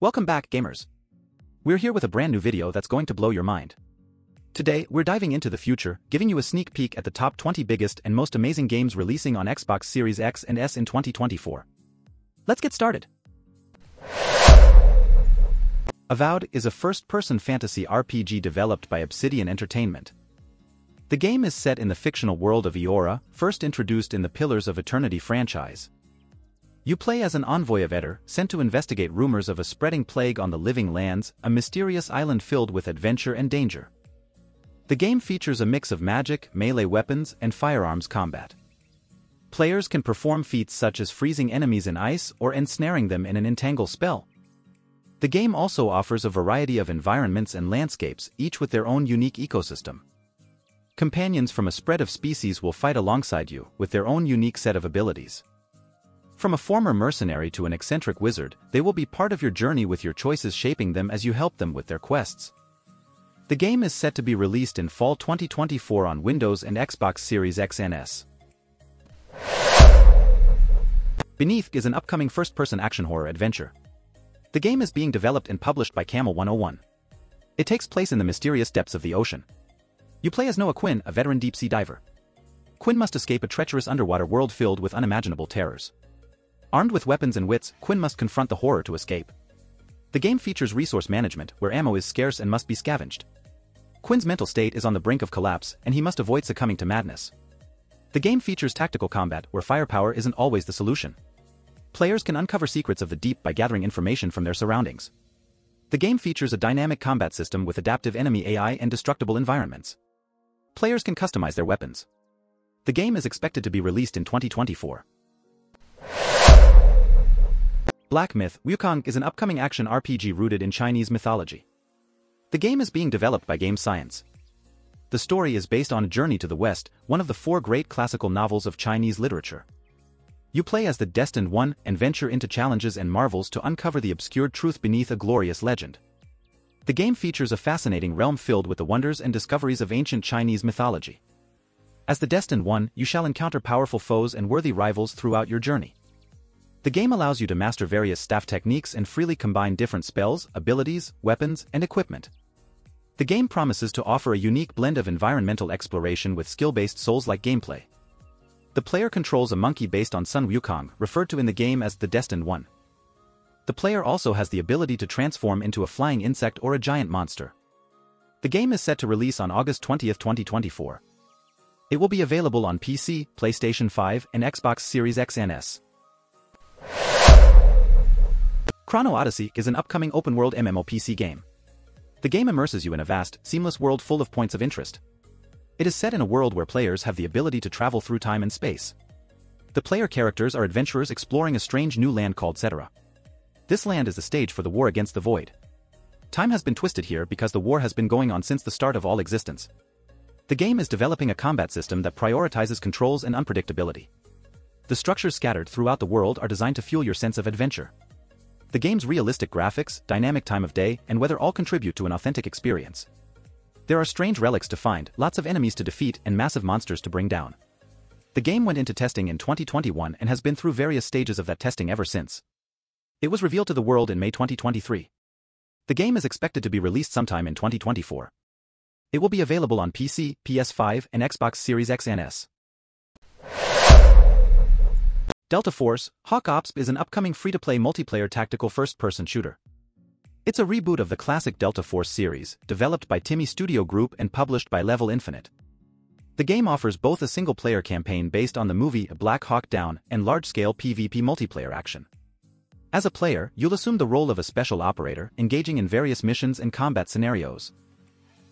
Welcome back, gamers. We're here with a brand new video that's going to blow your mind. Today, we're diving into the future, giving you a sneak peek at the top 20 biggest and most amazing games releasing on Xbox Series X and S in 2024. Let's get started. Avowed is a first-person fantasy RPG developed by Obsidian Entertainment. The game is set in the fictional world of Eora, first introduced in the Pillars of Eternity franchise. You play as an envoy of Aetor, sent to investigate rumors of a spreading plague on the Living Lands, a mysterious island filled with adventure and danger. The game features a mix of magic, melee weapons, and firearms combat. Players can perform feats such as freezing enemies in ice or ensnaring them in an entangle spell. The game also offers a variety of environments and landscapes, each with their own unique ecosystem. Companions from a spread of species will fight alongside you, with their own unique set of abilities. From a former mercenary to an eccentric wizard, they will be part of your journey, with your choices shaping them as you help them with their quests. The game is set to be released in fall 2024 on Windows and Xbox Series X and S. Beneath is an upcoming first-person action horror adventure. The game is being developed and published by Camel 101. It takes place in the mysterious depths of the ocean. You play as Noah Quinn, a veteran deep-sea diver. Quinn must escape a treacherous underwater world filled with unimaginable terrors. Armed with weapons and wits, Quinn must confront the horror to escape. The game features resource management, where ammo is scarce and must be scavenged. Quinn's mental state is on the brink of collapse, and he must avoid succumbing to madness. The game features tactical combat, where firepower isn't always the solution. Players can uncover secrets of the deep by gathering information from their surroundings. The game features a dynamic combat system with adaptive enemy AI and destructible environments. Players can customize their weapons. The game is expected to be released in 2024. Black Myth: Wukong is an upcoming action RPG rooted in Chinese mythology. The game is being developed by Game Science. The story is based on A Journey to the West, one of the 4 great classical novels of Chinese literature. You play as the Destined One and venture into challenges and marvels to uncover the obscured truth beneath a glorious legend. The game features a fascinating realm filled with the wonders and discoveries of ancient Chinese mythology. As the Destined One, you shall encounter powerful foes and worthy rivals throughout your journey. The game allows you to master various staff techniques and freely combine different spells, abilities, weapons, and equipment. The game promises to offer a unique blend of environmental exploration with skill-based Souls-like gameplay. The player controls a monkey based on Sun Wukong, referred to in the game as the Destined One. The player also has the ability to transform into a flying insect or a giant monster. The game is set to release on August 20, 2024. It will be available on PC, PlayStation 5, and Xbox Series X and S. Chrono Odyssey is an upcoming open-world MMOPC game. The game immerses you in a vast, seamless world full of points of interest. It is set in a world where players have the ability to travel through time and space. The player characters are adventurers exploring a strange new land called Cetera. This land is the stage for the war against the Void. Time has been twisted here because the war has been going on since the start of all existence. The game is developing a combat system that prioritizes controls and unpredictability. The structures scattered throughout the world are designed to fuel your sense of adventure. The game's realistic graphics, dynamic time of day, and weather all contribute to an authentic experience. There are strange relics to find, lots of enemies to defeat, and massive monsters to bring down. The game went into testing in 2021 and has been through various stages of that testing ever since. It was revealed to the world in May 2023. The game is expected to be released sometime in 2024. It will be available on PC, PS5, and Xbox Series X and S. Delta Force: Hawk Ops is an upcoming free-to-play multiplayer tactical first-person shooter. It's a reboot of the classic Delta Force series, developed by Timmy Studio Group and published by Level Infinite. The game offers both a single-player campaign based on the movie Black Hawk Down and large-scale PvP multiplayer action. As a player, you'll assume the role of a special operator, engaging in various missions and combat scenarios.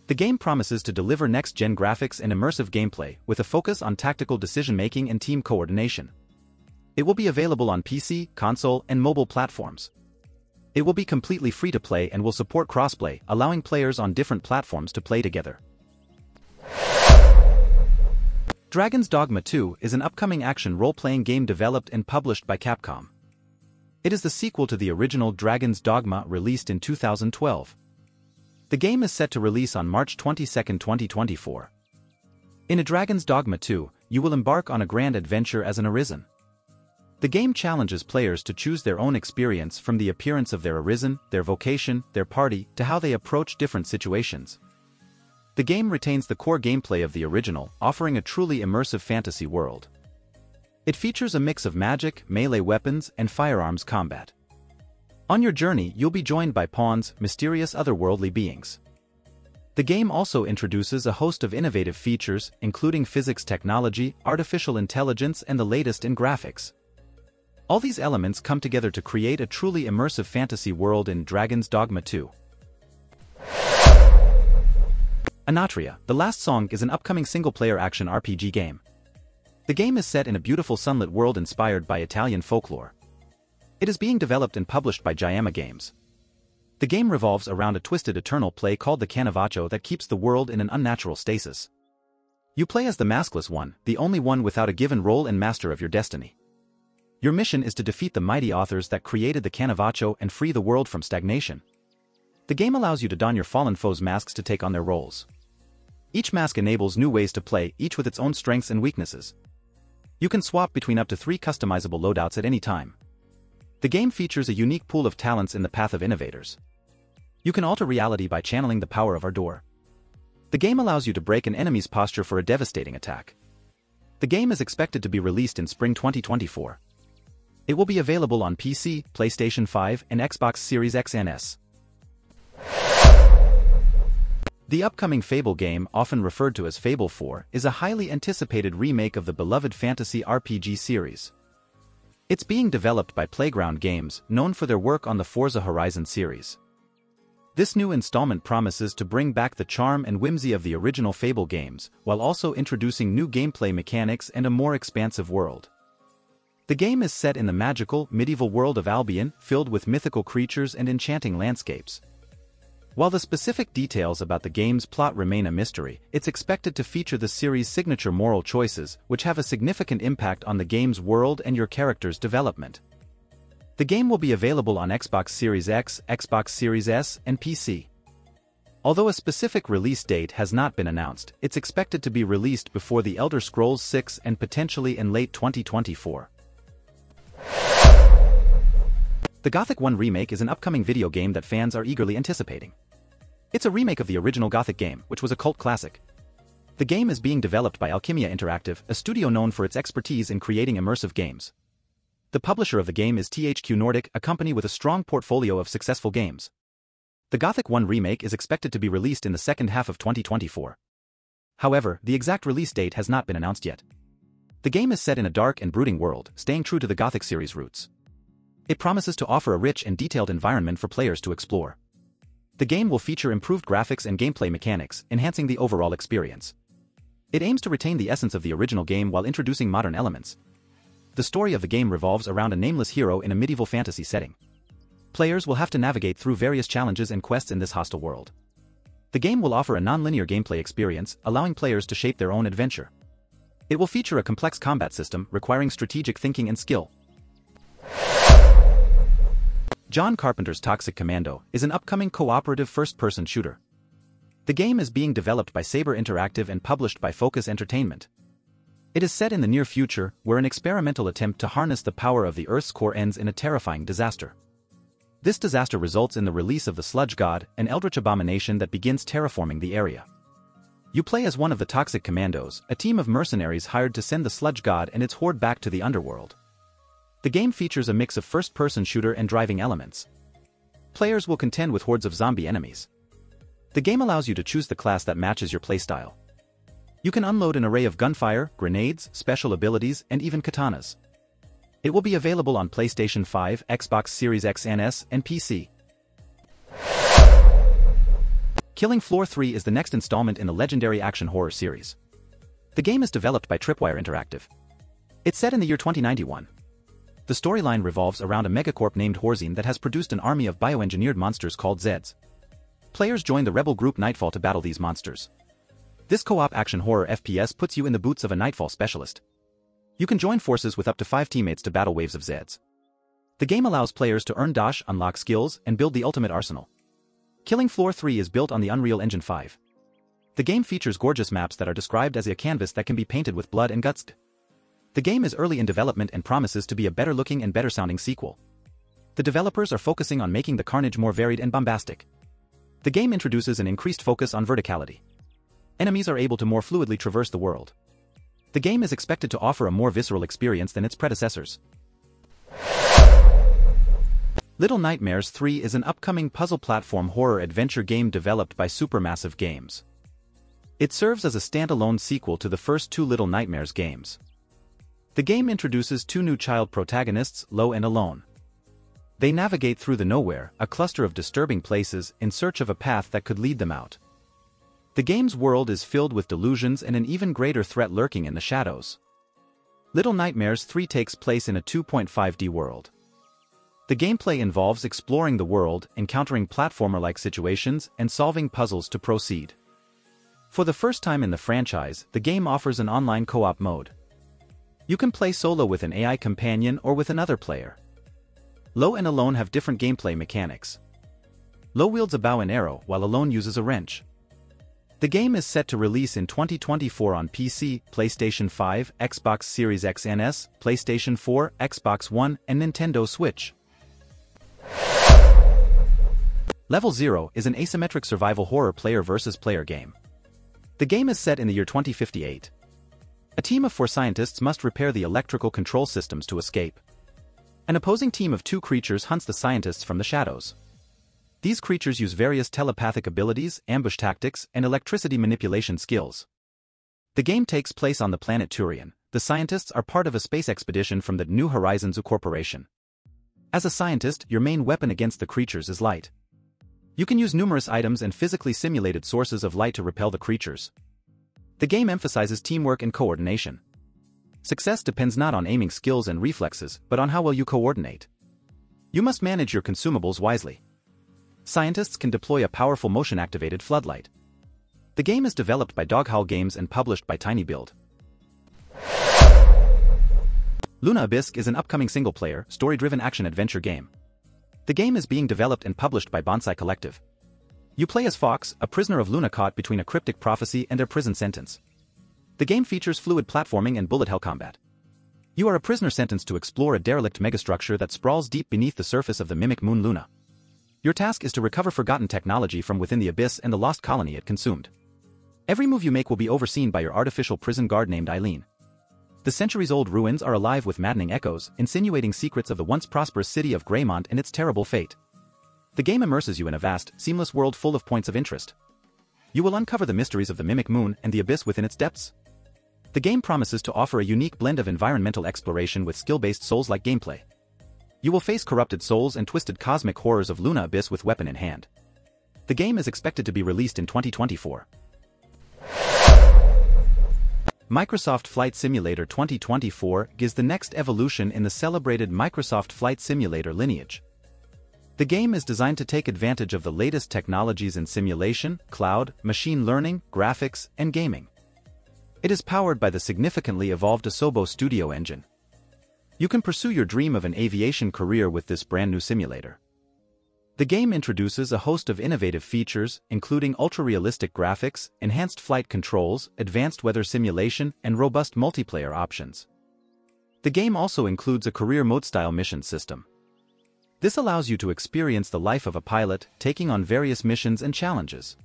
The game promises to deliver next-gen graphics and immersive gameplay, with a focus on tactical decision-making and team coordination. It will be available on PC, console, and mobile platforms. It will be completely free to play and will support crossplay, allowing players on different platforms to play together. Dragon's Dogma 2 is an upcoming action role-playing game developed and published by Capcom. It is the sequel to the original Dragon's Dogma released in 2012. The game is set to release on March 22, 2024. In A Dragon's Dogma 2, you will embark on a grand adventure as an Arisen. The game challenges players to choose their own experience from the appearance of their arisen, their vocation, their party, to how they approach different situations. The game retains the core gameplay of the original, offering a truly immersive fantasy world. It features a mix of magic, melee weapons, and firearms combat. On your journey, you'll be joined by pawns, mysterious otherworldly beings. The game also introduces a host of innovative features, including physics technology, artificial intelligence, and the latest in graphics. All these elements come together to create a truly immersive fantasy world in Dragon's Dogma 2. Anatria: The Last Song is an upcoming single-player action RPG game. The game is set in a beautiful sunlit world inspired by Italian folklore. It is being developed and published by Giamma Games. The game revolves around a twisted eternal play called the Canovaccio that keeps the world in an unnatural stasis. You play as the maskless one, the only one without a given role and master of your destiny. Your mission is to defeat the mighty authors that created the Canovaccio and free the world from stagnation. The game allows you to don your fallen foes' masks to take on their roles. Each mask enables new ways to play, each with its own strengths and weaknesses. You can swap between up to 3 customizable loadouts at any time. The game features a unique pool of talents in the path of innovators. You can alter reality by channeling the power of Ardor. The game allows you to break an enemy's posture for a devastating attack. The game is expected to be released in spring 2024. It will be available on PC, PlayStation 5, and Xbox Series X and S. The upcoming Fable game, often referred to as Fable 4, is a highly anticipated remake of the beloved fantasy RPG series. It's being developed by Playground Games, known for their work on the Forza Horizon series. This new installment promises to bring back the charm and whimsy of the original Fable games, while also introducing new gameplay mechanics and a more expansive world. The game is set in the magical, medieval world of Albion, filled with mythical creatures and enchanting landscapes. While the specific details about the game's plot remain a mystery, it's expected to feature the series' signature moral choices, which have a significant impact on the game's world and your character's development. The game will be available on Xbox Series X, Xbox Series S, and PC. Although a specific release date has not been announced, it's expected to be released before The Elder Scrolls 6 and potentially in late 2024. The Gothic 1 remake is an upcoming video game that fans are eagerly anticipating. It's a remake of the original Gothic game, which was a cult classic. The game is being developed by Alchimia Interactive, a studio known for its expertise in creating immersive games. The publisher of the game is THQ Nordic, a company with a strong portfolio of successful games. The Gothic 1 remake is expected to be released in the second half of 2024. However, the exact release date has not been announced yet. The game is set in a dark and brooding world, staying true to the Gothic series' roots. It promises to offer a rich and detailed environment for players to explore. The game will feature improved graphics and gameplay mechanics, enhancing the overall experience. It aims to retain the essence of the original game while introducing modern elements. The story of the game revolves around a nameless hero in a medieval fantasy setting. Players will have to navigate through various challenges and quests in this hostile world. The game will offer a non-linear gameplay experience, allowing players to shape their own adventure. It will feature a complex combat system requiring strategic thinking and skill. John Carpenter's Toxic Commando is an upcoming cooperative first-person shooter. The game is being developed by Saber Interactive and published by Focus Entertainment. It is set in the near future, where an experimental attempt to harness the power of the Earth's core ends in a terrifying disaster. This disaster results in the release of the Sludge God, an eldritch abomination that begins terraforming the area. You play as one of the Toxic Commandos, a team of mercenaries hired to send the Sludge God and its horde back to the underworld. The game features a mix of first-person shooter and driving elements. Players will contend with hordes of zombie enemies. The game allows you to choose the class that matches your playstyle. You can unload an array of gunfire, grenades, special abilities, and even katanas. It will be available on PlayStation 5, Xbox Series X and S, and PC. Killing Floor 3 is the next installment in the legendary action horror series. The game is developed by Tripwire Interactive. It's set in the year 2091. The storyline revolves around a megacorp named Horzine that has produced an army of bioengineered monsters called Zeds. Players join the rebel group Nightfall to battle these monsters. This co-op action horror FPS puts you in the boots of a Nightfall specialist. You can join forces with up to 5 teammates to battle waves of Zeds. The game allows players to earn dash, unlock skills, and build the ultimate arsenal. Killing Floor 3 is built on the Unreal Engine 5. The game features gorgeous maps that are described as a canvas that can be painted with blood and guts. The game is early in development and promises to be a better-looking and better-sounding sequel. The developers are focusing on making the carnage more varied and bombastic. The game introduces an increased focus on verticality. Enemies are able to more fluidly traverse the world. The game is expected to offer a more visceral experience than its predecessors. Little Nightmares 3 is an upcoming puzzle platform horror adventure game developed by Supermassive Games. It serves as a standalone sequel to the first two Little Nightmares games. The game introduces two new child protagonists, Lo and Alone. They navigate through the nowhere, a cluster of disturbing places, in search of a path that could lead them out. The game's world is filled with delusions and an even greater threat lurking in the shadows. Little Nightmares 3 takes place in a 2.5D world. The gameplay involves exploring the world, encountering platformer-like situations, and solving puzzles to proceed. For the first time in the franchise, the game offers an online co-op mode. You can play solo with an AI companion or with another player. Lo and Alone have different gameplay mechanics. Lo wields a bow and arrow, while Alone uses a wrench. The game is set to release in 2024 on PC, PlayStation 5, Xbox Series X and S, PlayStation 4, Xbox One, and Nintendo Switch. Level 0 is an asymmetric survival horror player versus player game. The game is set in the year 2058. A team of 4 scientists must repair the electrical control systems to escape. An opposing team of 2 creatures hunts the scientists from the shadows. These creatures use various telepathic abilities, ambush tactics, and electricity manipulation skills. The game takes place on the planet Turian. The scientists are part of a space expedition from the New Horizons Corporation. As a scientist, your main weapon against the creatures is light. You can use numerous items and physically simulated sources of light to repel the creatures. The game emphasizes teamwork and coordination. Success depends not on aiming skills and reflexes, but on how well you coordinate. You must manage your consumables wisely. Scientists can deploy a powerful motion-activated floodlight. The game is developed by Doghowl Games and published by tinyBuild. Luna Abyss is an upcoming single-player, story-driven action-adventure game. The game is being developed and published by Bonsai Collective. You play as Fox, a prisoner of Luna caught between a cryptic prophecy and their prison sentence. The game features fluid platforming and bullet hell combat. You are a prisoner sentenced to explore a derelict megastructure that sprawls deep beneath the surface of the mimic moon Luna. Your task is to recover forgotten technology from within the abyss and the lost colony it consumed. Every move you make will be overseen by your artificial prison guard named Eileen. The centuries-old ruins are alive with maddening echoes, insinuating secrets of the once prosperous city of Greymont and its terrible fate. The game immerses you in a vast, seamless world full of points of interest. You will uncover the mysteries of the mimic moon and the abyss within its depths. The game promises to offer a unique blend of environmental exploration with skill-based Souls-like gameplay. You will face corrupted souls and twisted cosmic horrors of Luna Abyss with weapon in hand. The game is expected to be released in 2024. Microsoft Flight Simulator 2024 gives the next evolution in the celebrated Microsoft Flight Simulator lineage. The game is designed to take advantage of the latest technologies in simulation, cloud, machine learning, graphics, and gaming. It is powered by the significantly evolved Asobo Studio engine. You can pursue your dream of an aviation career with this brand new simulator. The game introduces a host of innovative features, including ultra-realistic graphics, enhanced flight controls, advanced weather simulation, and robust multiplayer options. The game also includes a career mode-style mission system. This allows you to experience the life of a pilot, taking on various missions and challenges.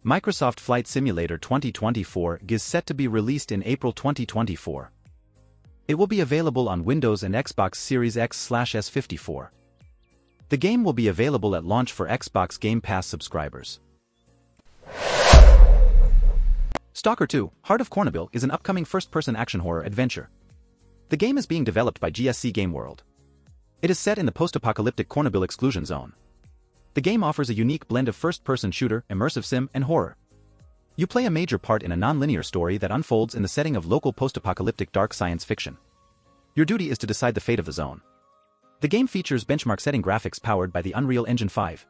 Microsoft Flight Simulator 2024 is set to be released in April 2024. It will be available on Windows and Xbox Series X/S54. The game will be available at launch for Xbox Game Pass subscribers. Stalker 2: Heart of Cornubille is an upcoming first-person action horror adventure. The game is being developed by GSC Game World. It is set in the post-apocalyptic Cornubille exclusion zone. The game offers a unique blend of first-person shooter, immersive sim, and horror. You play a major part in a non-linear story that unfolds in the setting of local post-apocalyptic dark science fiction. Your duty is to decide the fate of the zone. The game features benchmark-setting graphics powered by the Unreal Engine 5.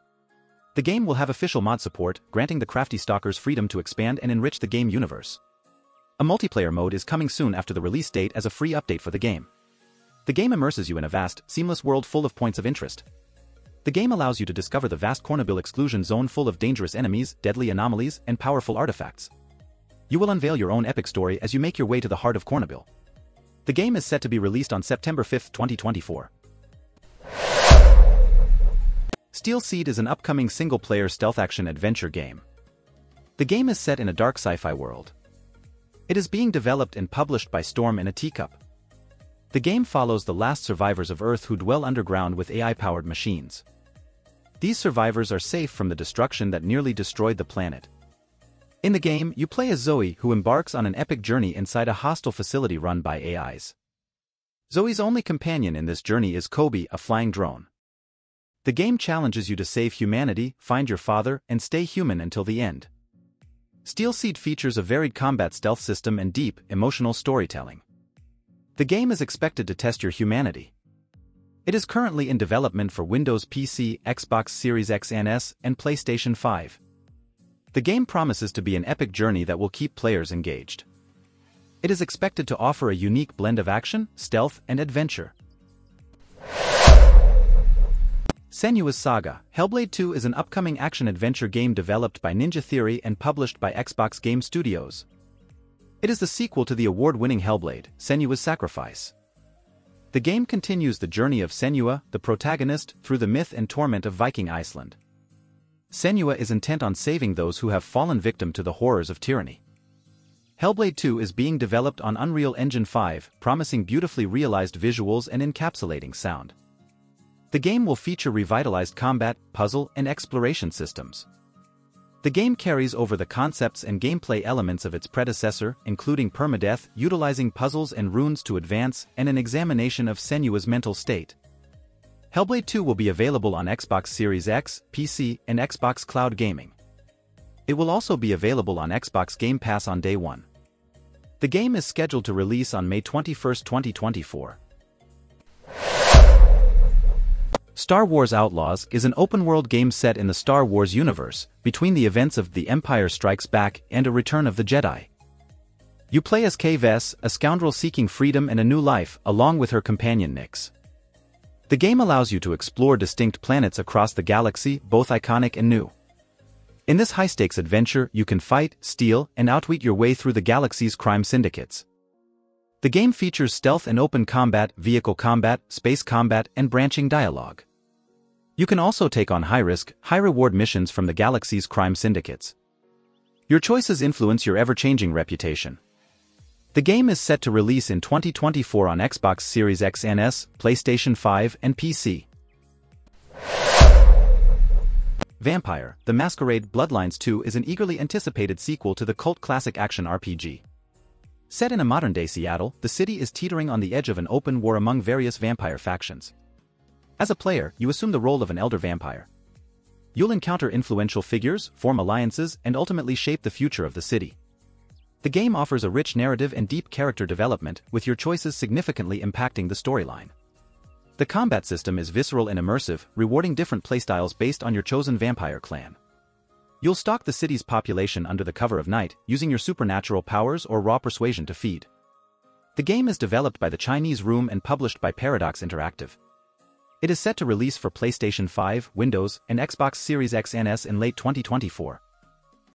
The game will have official mod support, granting the crafty stalkers freedom to expand and enrich the game universe. A multiplayer mode is coming soon after the release date as a free update for the game. The game immerses you in a vast, seamless world full of points of interest. The game allows you to discover the vast Cornubille exclusion zone full of dangerous enemies, deadly anomalies, and powerful artifacts. You will unveil your own epic story as you make your way to the heart of Cornubille. The game is set to be released on September 5, 2024. Steel Seed is an upcoming single-player stealth action adventure game. The game is set in a dark sci-fi world. It is being developed and published by Storm in a Teacup. The game follows the last survivors of Earth who dwell underground with AI-powered machines. These survivors are safe from the destruction that nearly destroyed the planet. In the game, you play as Zoe, who embarks on an epic journey inside a hostile facility run by AIs. Zoe's only companion in this journey is Kobe, a flying drone. The game challenges you to save humanity, find your father, and stay human until the end. Steel Seed features a varied combat stealth system and deep, emotional storytelling. The game is expected to test your humanity. It is currently in development for Windows PC, Xbox Series X and S, and PlayStation 5. The game promises to be an epic journey that will keep players engaged. It is expected to offer a unique blend of action, stealth, and adventure. Senua's Saga: Hellblade 2 is an upcoming action-adventure game developed by Ninja Theory and published by Xbox Game Studios. It is the sequel to the award-winning Hellblade, Senua's Sacrifice. The game continues the journey of Senua, the protagonist, through the myth and torment of Viking Iceland. Senua is intent on saving those who have fallen victim to the horrors of tyranny. Hellblade 2 is being developed on Unreal Engine 5, promising beautifully realized visuals and encapsulating sound. The game will feature revitalized combat, puzzle, and exploration systems. The game carries over the concepts and gameplay elements of its predecessor, including permadeath, utilizing puzzles and runes to advance, and an examination of Senua's mental state. Hellblade 2 will be available on Xbox Series X, PC, and Xbox Cloud Gaming. It will also be available on Xbox Game Pass on day one. The game is scheduled to release on May 21, 2024. Star Wars Outlaws is an open-world game set in the Star Wars universe, between the events of The Empire Strikes Back and A Return of the Jedi. You play as Kay Vess, a scoundrel seeking freedom and a new life, along with her companion Nix. The game allows you to explore distinct planets across the galaxy, both iconic and new. In this high-stakes adventure, you can fight, steal, and outwit your way through the galaxy's crime syndicates. The game features stealth and open combat, vehicle combat, space combat, and branching dialogue. You can also take on high-risk, high-reward missions from the galaxy's crime syndicates. Your choices influence your ever-changing reputation. The game is set to release in 2024 on Xbox Series X and S, PlayStation 5, and PC. Vampire: The Masquerade Bloodlines 2 is an eagerly anticipated sequel to the cult classic action RPG. Set in a modern-day Seattle, the city is teetering on the edge of an open war among various vampire factions. As a player, you assume the role of an elder vampire. You'll encounter influential figures, form alliances, and ultimately shape the future of the city. The game offers a rich narrative and deep character development, with your choices significantly impacting the storyline. The combat system is visceral and immersive, rewarding different playstyles based on your chosen vampire clan. You'll stalk the city's population under the cover of night, using your supernatural powers or raw persuasion to feed. The game is developed by the Chinese Room and published by Paradox Interactive. It is set to release for PlayStation 5, Windows, and Xbox Series X and S in late 2024.